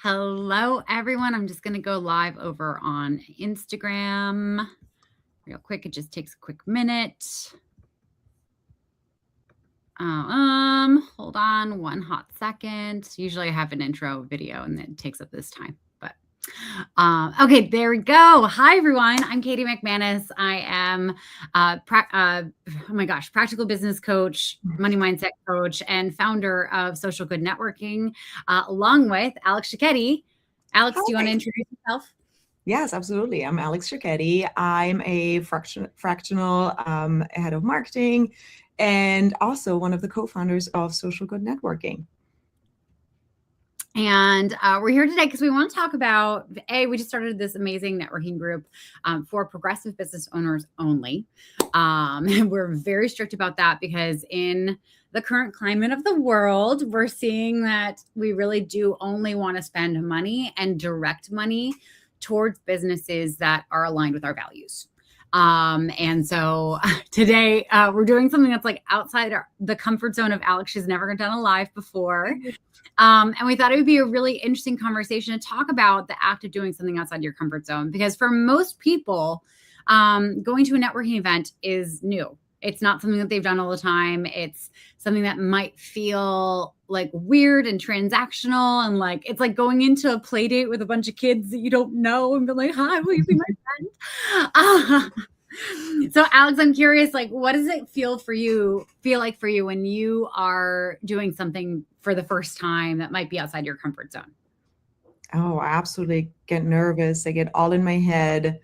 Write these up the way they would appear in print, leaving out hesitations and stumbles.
Hello, everyone. I'm just going to go live over on Instagram real quick. It just takes a quick minute. Hold on one hot second. Usually I have an intro video and it takes up this time, but okay, there we go. Hi, everyone. I'm Katie McManus. I am, practical business coach, money mindset coach, and founder of Social Good Networking, along with Alex Cicchetti. Alex, do you want to introduce yourself? Yes, absolutely. I'm Alex Cicchetti. I'm a fractional head of marketing and also one of the co-founders of Social Good Networking. And we're here today because we want to talk about, we just started this amazing networking group for progressive business owners only. And we're very strict about that because in the current climate of the world, we're seeing that we really do only want to spend money and direct money towards businesses that are aligned with our values. And so today we're doing something that's like outside the comfort zone of Alex. She's never done a live before. And we thought it would be a really interesting conversation to talk about the act of doing something outside your comfort zone. Because for most people, going to a networking event is new. It's not something that they've done all the time. It's something that might feel like weird and transactional. And like, it's like going into a play date with a bunch of kids that you don't know and be like, hi, will you be my friend? So Alex, I'm curious, like, what does it feel like for you when you are doing something for the first time that might be outside your comfort zone? Oh, I absolutely get nervous. I get all in my head.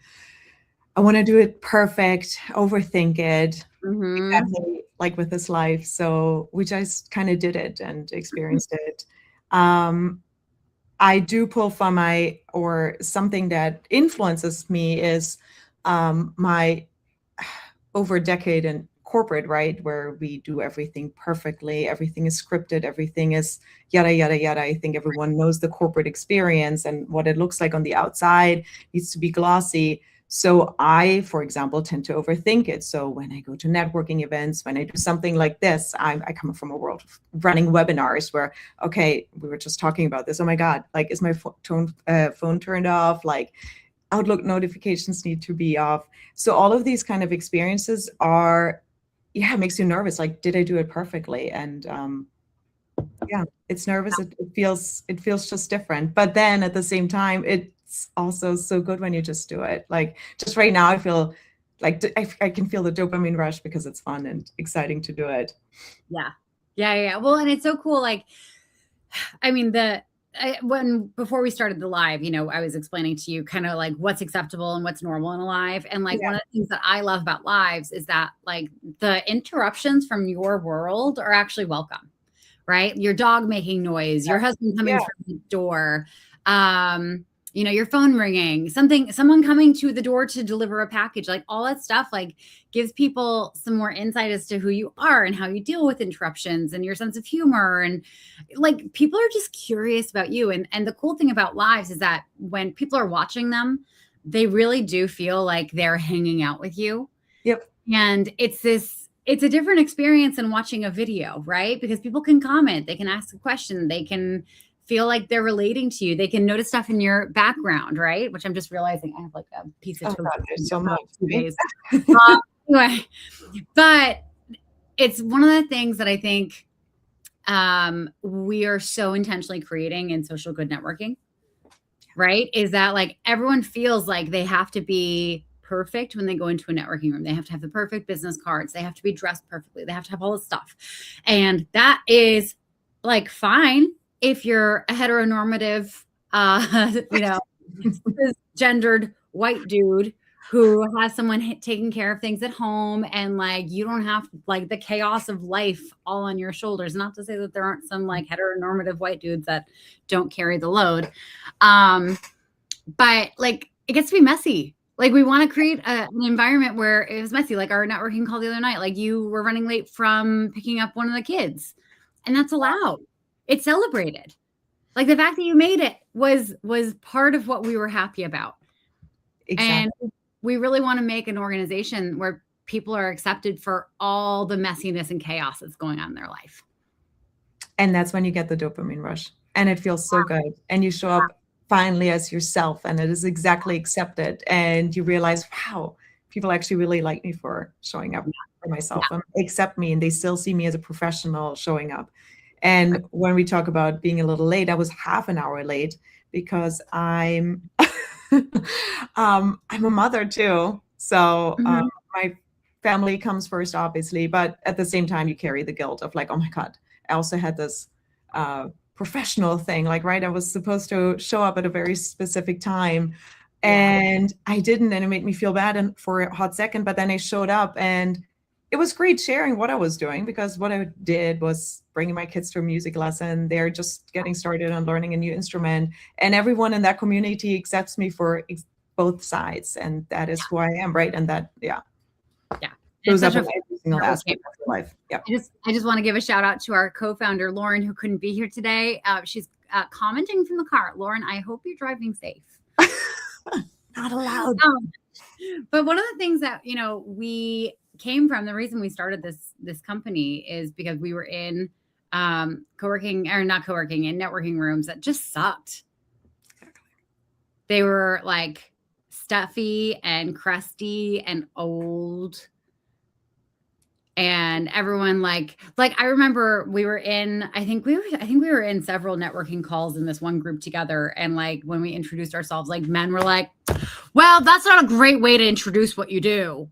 I want to do it perfect, overthink it, exactly like with this life. So we just kind of did it and experienced it. I do pull from something that influences me is my over a decade in corporate, right, where we do everything perfectly, everything is scripted, everything is yada, yada, yada. I think everyone knows the corporate experience and what it looks like on the outside needs to be glossy. So I, for example, tend to overthink it. So when I go to networking events, when I do something like this, I come from a world of running webinars where, okay, we were just talking about this. Oh my God, like, is my phone turned off? Like, Outlook notifications need to be off. So all of these kind of experiences makes you nervous. Like, did I do it perfectly? And it's nervous. It feels just different. But then at the same time, it's also so good when you just do it. Like, just right now, I feel like I can feel the dopamine rush because it's fun and exciting to do it. Yeah. Well, and it's so cool. Like, I mean, before we started the live, I was explaining to you kind of like what's acceptable and what's normal in a live. And like one of the things that I love about lives is that like the interruptions from your world are actually welcome, right? Your dog making noise, your husband coming through the door, your phone ringing, someone coming to the door to deliver a package, like all that stuff, like gives people some more insight as to who you are and how you deal with interruptions and your sense of humor. And like, people are just curious about you. And the cool thing about lives is that when people are watching them, they really do feel like they're hanging out with you. Yep. And it's a different experience than watching a video, right? Because people can comment, they can ask a question, they can feel like they're relating to you. They can notice stuff in your background, right? Which I'm just realizing I have like a piece of toast. God, there's so much. 2 days. Anyway, but it's one of the things that I think we are so intentionally creating in social good networking, right? Is that like everyone feels like they have to be perfect when they go into a networking room. They have to have the perfect business cards. They have to be dressed perfectly. They have to have all this stuff. And that is like fine if you're a heteronormative, gendered white dude who has someone taking care of things at home, and like you don't have like the chaos of life all on your shoulders. Not to say that there aren't some like heteronormative white dudes that don't carry the load, but like it gets to be messy. Like, we want to create an environment where it was messy. Like our networking call the other night, like you were running late from picking up one of the kids, and that's allowed. It's celebrated. Like the fact that you made it was part of what we were happy about. Exactly. And we really want to make an organization where people are accepted for all the messiness and chaos that's going on in their life. And that's when you get the dopamine rush. And it feels so good. And you show up finally as yourself, and it is exactly accepted. And you realize, wow, people actually really like me for showing up for myself and accept me, and they still see me as a professional showing up. And when we talk about being a little late, I was half an hour late because I'm I'm a mother too. So my family comes first, obviously, but at the same time, you carry the guilt of like, oh my God, I also had this professional thing, like, right, I was supposed to show up at a very specific time and I didn't, and it made me feel bad and for a hot second, but then I showed up and it was great sharing what I was doing, because what I did was bringing my kids to a music lesson. They're just getting started on learning a new instrument, and everyone in that community accepts me for both sides, and that is who I am, right? And that shows up in every single aspect of your life. Yeah. I just want to give a shout out to our co-founder, Lauren, who couldn't be here today. She's commenting from the car. Lauren, I hope you're driving safe. Not allowed. But one of the things that, we came from, the reason we started this company is because we were in in networking rooms that just sucked. Exactly. They were like stuffy and crusty and old. And everyone like I remember we were in, I think we were in several networking calls in this one group together. And like when we introduced ourselves, like men were like, well, that's not a great way to introduce what you do.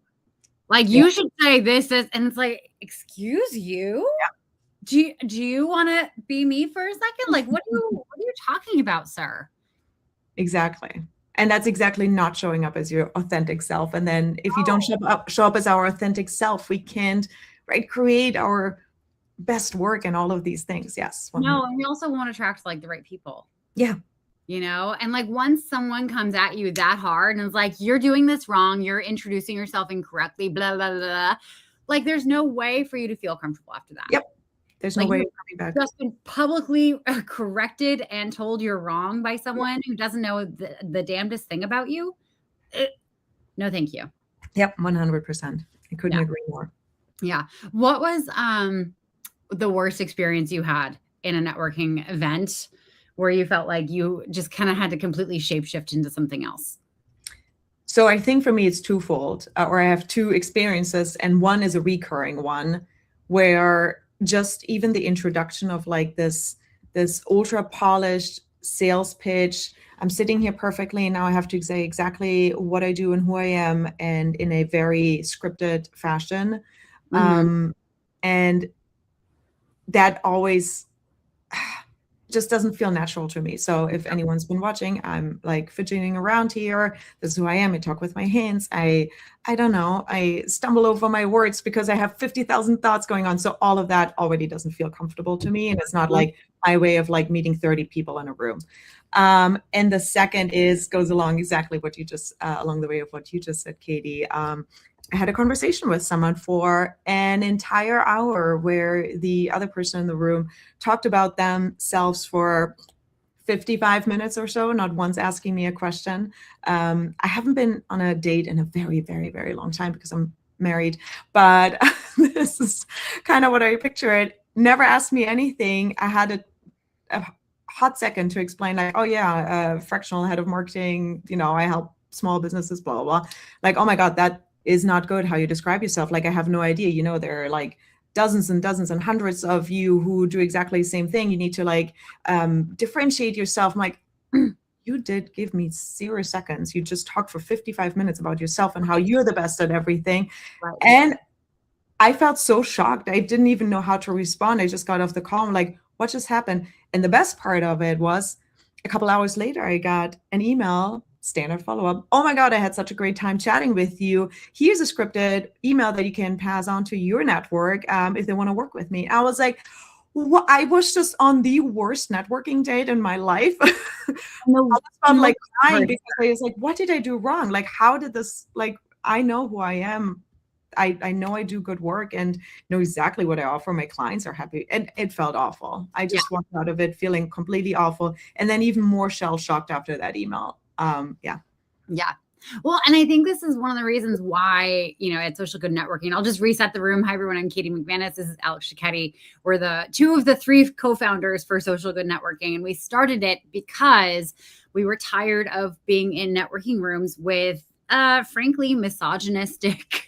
Like you should say this, and it's like, excuse you? Yeah. Do you want to be me for a second? Like, what are you talking about, sir? Exactly. And that's exactly not showing up as your authentic self. And then if you don't show up as our authentic self, we can't, right, create our best work and all of these things. Yes. 100%. No, and we also won't attract like the right people. Yeah. And like once someone comes at you that hard and is like, you're doing this wrong, you're introducing yourself incorrectly, blah, blah, blah. Like there's no way for you to feel comfortable after that. Yep. There's no way of coming back. Just been publicly corrected and told you're wrong by someone who doesn't know the damnedest thing about you. No, thank you. Yep, 100%. I couldn't agree more. Yeah. What was the worst experience you had in a networking event where you felt like you just kind of had to completely shapeshift into something else? So I think for me, it's twofold, or I have two experiences, and one is a recurring one where just even the introduction of like this ultra polished sales pitch. I'm sitting here perfectly, and now I have to say exactly what I do and who I am, and in a very scripted fashion. And that always just doesn't feel natural to me. So if anyone's been watching, I'm like fidgeting around here. This is who I am. I talk with my hands. I don't know. I stumble over my words because I have 50,000 thoughts going on. So all of that already doesn't feel comfortable to me. And it's not like my way of like meeting 30 people in a room. And the second goes along exactly what you just, along the way of what you just said, Katie. I had a conversation with someone for an entire hour where the other person in the room talked about themselves for 55 minutes or so, not once asking me a question. I haven't been on a date in a very, very, very long time because I'm married, but this is kind of what I picture it. Never asked me anything. I had a hot second to explain like, oh yeah, fractional head of marketing, I help small businesses, blah, blah, blah. Like, oh my God, that is not good how you describe yourself. Like, I have no idea, there are like dozens and dozens and hundreds of you who do exactly the same thing. You need to like differentiate yourself. I'm like, you did give me 0 seconds. You just talked for 55 minutes about yourself and how you're the best at everything. Right. And I felt so shocked. I didn't even know how to respond. I just got off the call. I'm like, what just happened? And the best part of it was a couple hours later, I got an email, standard follow-up. Oh my God, I had such a great time chatting with you. Here's a scripted email that you can pass on to your network if they want to work with me. I was like, well, I was just on the worst networking date in my life. I felt like crying because I was like, what did I do wrong? Like, how did this, like, I know who I am. I know I do good work and know exactly what I offer. My clients are happy. And it felt awful. I just walked out of it feeling completely awful. And then even more shell-shocked after that email. Yeah. Well, and I think this is one of the reasons why, at Social Good Networking, I'll just reset the room. Hi, everyone. I'm Katie McManus. This is Alex Shiketti. We're the two of the three co-founders for Social Good Networking. And we started it because we were tired of being in networking rooms with, frankly, misogynistic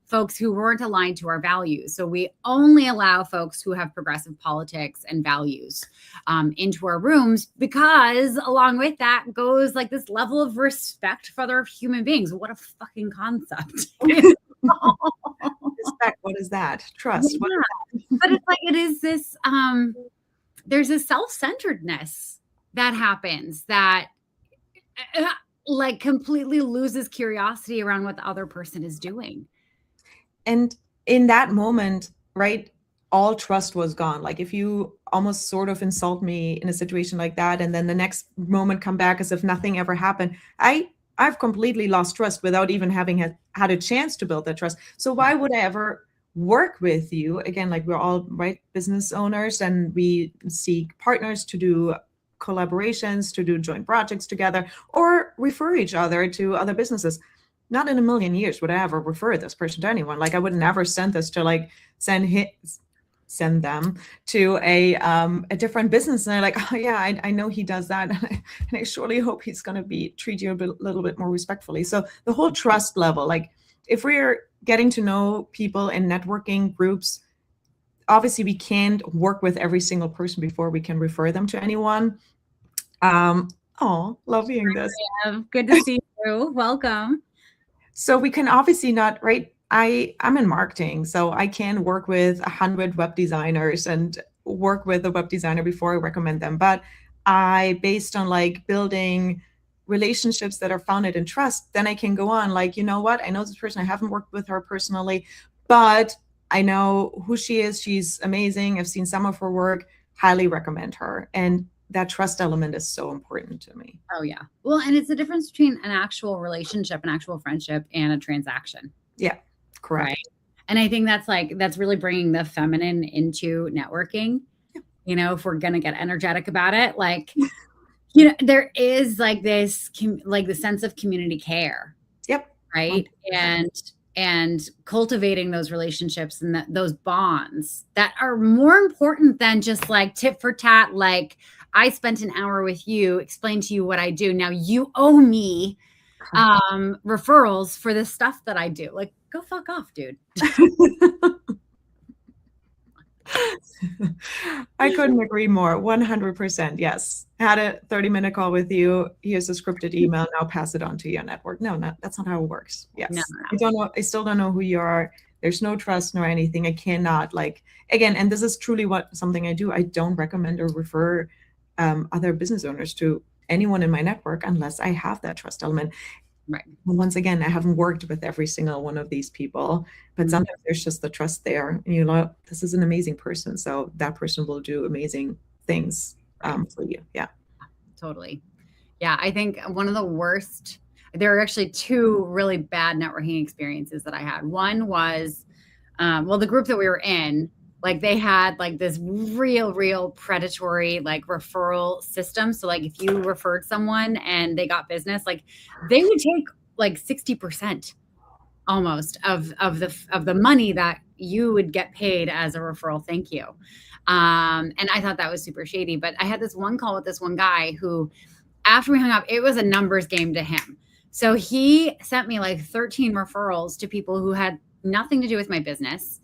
folks who weren't aligned to our values. So we only allow folks who have progressive politics and values into our rooms, because along with that goes like this level of respect for other human beings. What a fucking concept. Respect, what is that? Trust. Yeah. What is that? But it's like, it is this, there's a self-centeredness that happens that like completely loses curiosity around what the other person is doing. And in that moment, right, all trust was gone. Like if you almost sort of insult me in a situation like that, and then the next moment come back as if nothing ever happened, I've completely lost trust without even having had a chance to build that trust. So why would I ever work with you? Again, like we're all business owners, and we seek partners to do collaborations, to do joint projects together, or refer each other to other businesses. Not in a million years would I ever refer this person to anyone. Like I would never send this to send them to a different business, and they're like, oh yeah, I know he does that, and I surely hope he's going to treat you a little bit more respectfully. So the whole trust level, like if we're getting to know people in networking groups, obviously we can't work with every single person before we can refer them to anyone. Love hearing this. Good to see you. Welcome. So we can obviously not, right? I'm in marketing, so I can work with 100 web designers and work with a web designer before I recommend them. But based on like building relationships that are founded in trust, then I can go on like, you know what? I know this person, I haven't worked with her personally, but I know who she is. She's amazing. I've seen some of her work, highly recommend her. And that trust element is so important to me. Oh yeah. Well, and it's the difference between an actual relationship, an actual friendship, and a transaction. Yeah, correct. Right? And I think that's really bringing the feminine into networking. Yeah. If we're going to get energetic about it, like, there is like this, like the sense of community care. Yep. Right. And cultivating those relationships and those bonds that are more important than just like tit for tat. Like I spent an hour with you, explain to you what I do. Now you owe me referrals for the stuff that I do. Like, go fuck off, dude. I couldn't agree more. 100%. Yes. Had a 30-minute call with you. Here's a scripted email. Now pass it on to your network. No, that's not how it works. Yes. No. I don't know. I still don't know who you are. There's no trust nor anything. I cannot again, and this is truly something I do. I don't recommend or refer other business owners to anyone in my network unless I have that trust element. Right. And once again, I haven't worked with every single one of these people, but sometimes there's just the trust there. And this is an amazing person. So that person will do amazing things for you. Yeah. Totally. Yeah. I think one of the worst, there are actually two really bad networking experiences that I had. One was, the group that we were in, like they had like this real predatory like referral system. So like if you referred someone and they got business, like they would take like 60% almost of the money that you would get paid as a referral. Thank you. And I thought that was super shady, but I had this one call with this one guy who, after we hung up, it was a numbers game to him. So he sent me like 13 referrals to people who had nothing to do with my business,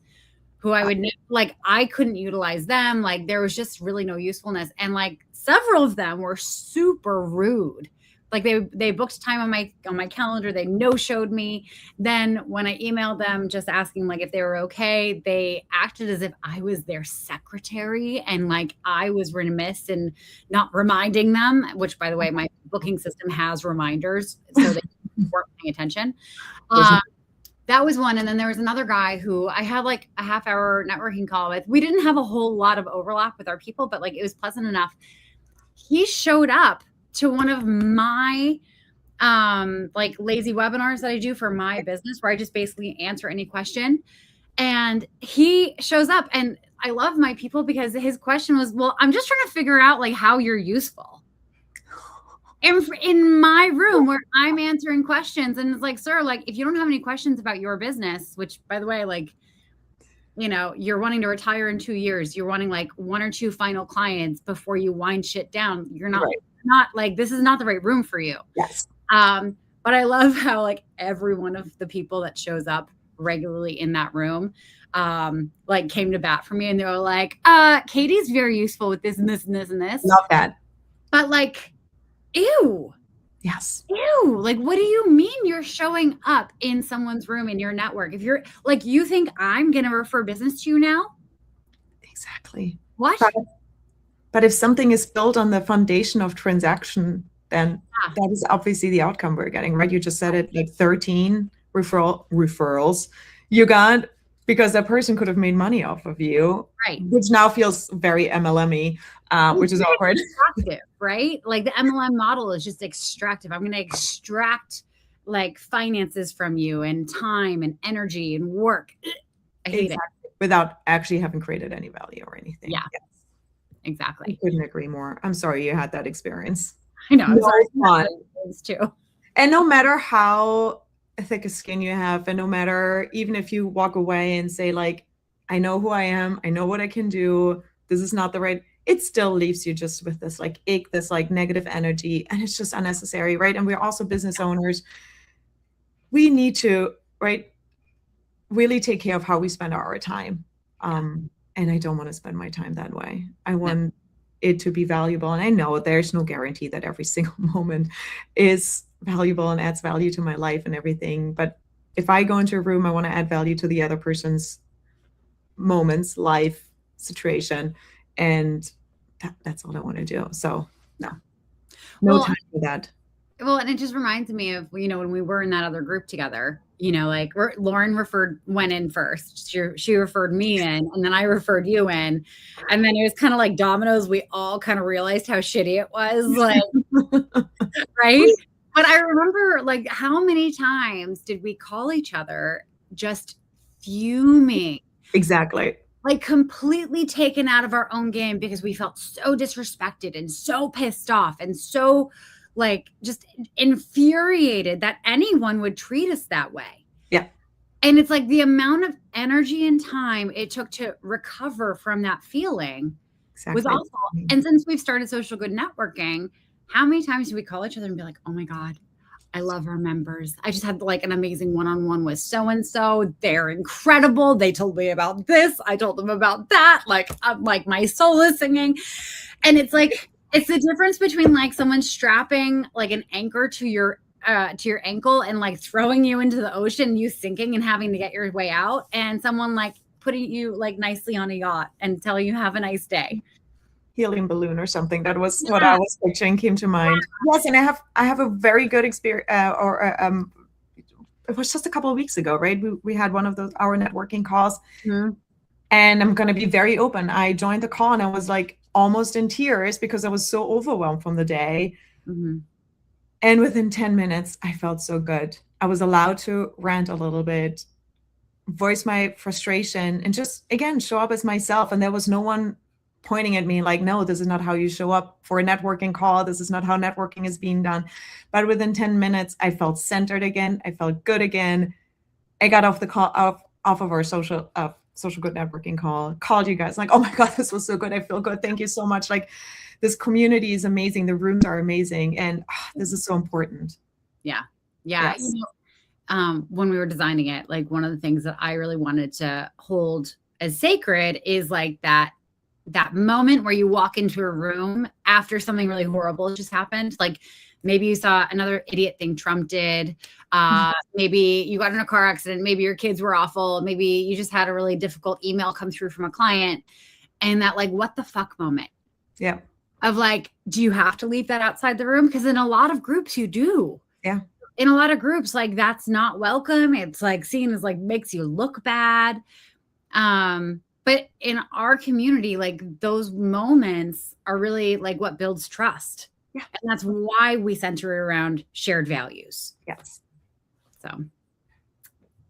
who I would like, I couldn't utilize them. Like there was just really no usefulness. And like several of them were super rude. Like they booked time on my calendar. They no-showed me. Then when I emailed them just asking like if they were okay, they acted as if I was their secretary and like I was remiss in not reminding them, which by the way, my booking system has reminders so they weren't paying attention. That was one. And then there was another guy who I had like a half-hour networking call with. We didn't have a whole lot of overlap with our people, but like it was pleasant enough. He showed up to one of my like lazy webinars that I do for my business where I just basically answer any question. And he shows up, and I love my people because his question was, well, I'm just trying to figure out like how you're useful. in my room where I'm answering questions. And it's like, sir, like, if you don't have any questions about your business, which by the way, like, you know, you're wanting to retire in 2 years, you're wanting like 1 or 2 final clients before you wind shit down. You're not like, this is not the right room for you. Yes. But I love how like every one of the people that shows up regularly in that room, like came to bat for me, and they were like, Katie's very useful with this and this and this and this. Love that. But like, ew. Yes. Ew. Like, what do you mean you're showing up in someone's room in your network? If you're like, you think I'm going to refer business to you now? Exactly. What? But if something is built on the foundation of transaction, then that is obviously the outcome we're getting, right? You just said it, like 13 referrals you got because that person could have made money off of you, right? Which now feels very MLM-y, which is awkward. Extractive, right? Like the MLM model is just extractive. I'm going to extract like finances from you and time and energy and work. I hate it. Without actually having created any value or anything. Yeah, yes. Exactly. I couldn't agree more. I'm sorry you had that experience. I know. I'm sorry. Too. And no matter how thick a skin you have, and no matter, even if you walk away and say like, I know who I am, I know what I can do, this is not the right, it still leaves you just with this like ache, this like negative energy, and it's just unnecessary, right? And we're also business owners. We need to, right, really take care of how we spend our time. And I don't want to spend my time that way. I want it to be valuable. And I know there's no guarantee that every single moment is valuable and adds value to my life and everything. But if I go into a room, I want to add value to the other person's moments, life, situation. And that's all I want to do. So no time for that. Well, and it just reminds me of, you know, when we were in that other group together, you know, like Lauren went in first. She referred me in, and then I referred you in. And then it was kind of like dominoes. We all kind of realized how shitty it was, like, right? But I remember, like, how many times did we call each other just fuming? Exactly. Like completely taken out of our own game because we felt so disrespected and so pissed off and so like just infuriated that anyone would treat us that way. Yeah. And it's like the amount of energy and time it took to recover from that feeling was awful. And since we've started social good networking, how many times do we call each other and be like, oh my God, I love our members. I just had like an amazing one-on-one with so-and-so. They're incredible. They told me about this. I told them about that. Like, I'm like, my soul is singing. And it's like, it's the difference between like someone strapping like an anchor to your ankle and like throwing you into the ocean, you sinking and having to get your way out, and someone like putting you like nicely on a yacht and telling you have a nice day. Helium balloon or something. That was what I was picturing, came to mind. Yes, and I have a very good experience. It was just a couple of weeks ago, right? We had one of those our networking calls, and I'm going to be very open. I joined the call and I was like almost in tears because I was so overwhelmed from the day. And within 10 minutes, I felt so good. I was allowed to rant a little bit, voice my frustration, and just again show up as myself. And there was no one pointing at me like, no, this is not how you show up for a networking call. This is not how networking is being done. But within 10 minutes, I felt centered again. I felt good again. I got off the call, off of our social good networking call, called you guys like, oh my God, this was so good. I feel good. Thank you so much. Like, this community is amazing. The rooms are amazing. And this is so important. Yeah. Yes. You know, when we were designing it, like one of the things that I really wanted to hold as sacred is like that moment where you walk into a room after something really horrible just happened. Like maybe you saw another idiot thing Trump did. Maybe you got in a car accident. Maybe your kids were awful. Maybe you just had a really difficult email come through from a client, and that like, what the fuck moment. Yeah. Of like, do you have to leave that outside the room? Because in a lot of groups you do. Yeah. In a lot of groups, like that's not welcome. It's like seen as like makes you look bad. But in our community, like those moments are really like what builds trust. Yeah. And that's why we center it around shared values. Yes. So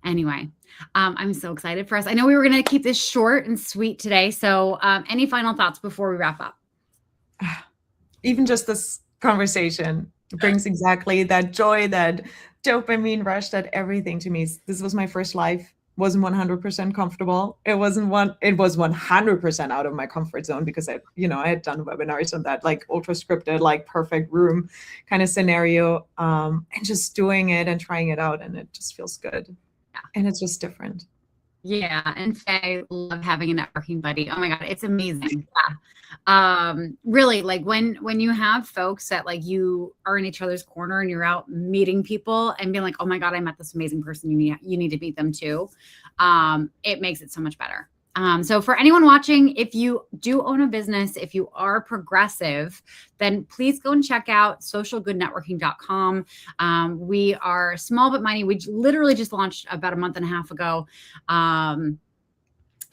anyway, I'm so excited for us. I know we were going to keep this short and sweet today. So any final thoughts before we wrap up? Even just this conversation It brings exactly that joy, that dopamine rush, that everything to me. This was my first life. Wasn't 100% comfortable. It was 100% out of my comfort zone because I had done webinars on that, like ultra scripted, like perfect room kind of scenario. And just doing it and trying it out, and it just feels good. Yeah. And it's just different. Yeah, and Faye, love having a networking buddy. Oh my God, it's amazing. Yeah. Really, like when you have folks that like you are in each other's corner and you're out meeting people and being like, oh my God, I met this amazing person. You need to meet them too. It makes it so much better. So for anyone watching, if you do own a business, if you are progressive, then please go and check out socialgoodnetworking.com. We are small but mighty. We literally just launched about a month and a half ago.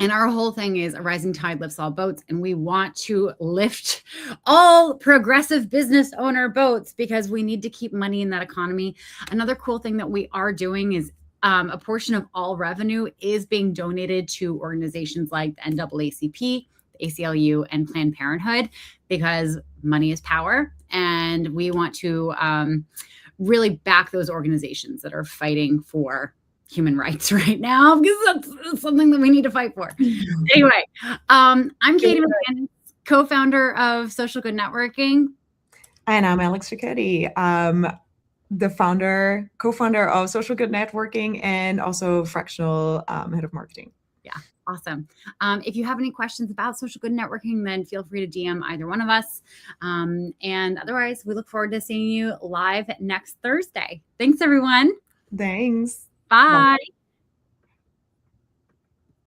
And our whole thing is a rising tide lifts all boats. And we want to lift all progressive business owner boats because we need to keep money in that economy. Another cool thing that we are doing is a portion of all revenue is being donated to organizations like the NAACP, the ACLU, and Planned Parenthood, because money is power. And we want to really back those organizations that are fighting for human rights right now, because that's something that we need to fight for. Anyway, I'm Katie McManus, co-founder of Social Good Networking. And I'm Alex Ricchetti, the co-founder of Social Good Networking, and also fractional head of marketing. Yeah, awesome. If you have any questions about Social Good Networking, then feel free to DM either one of us. And otherwise, we look forward to seeing you live next Thursday. Thanks, everyone. Thanks. Bye. Bye.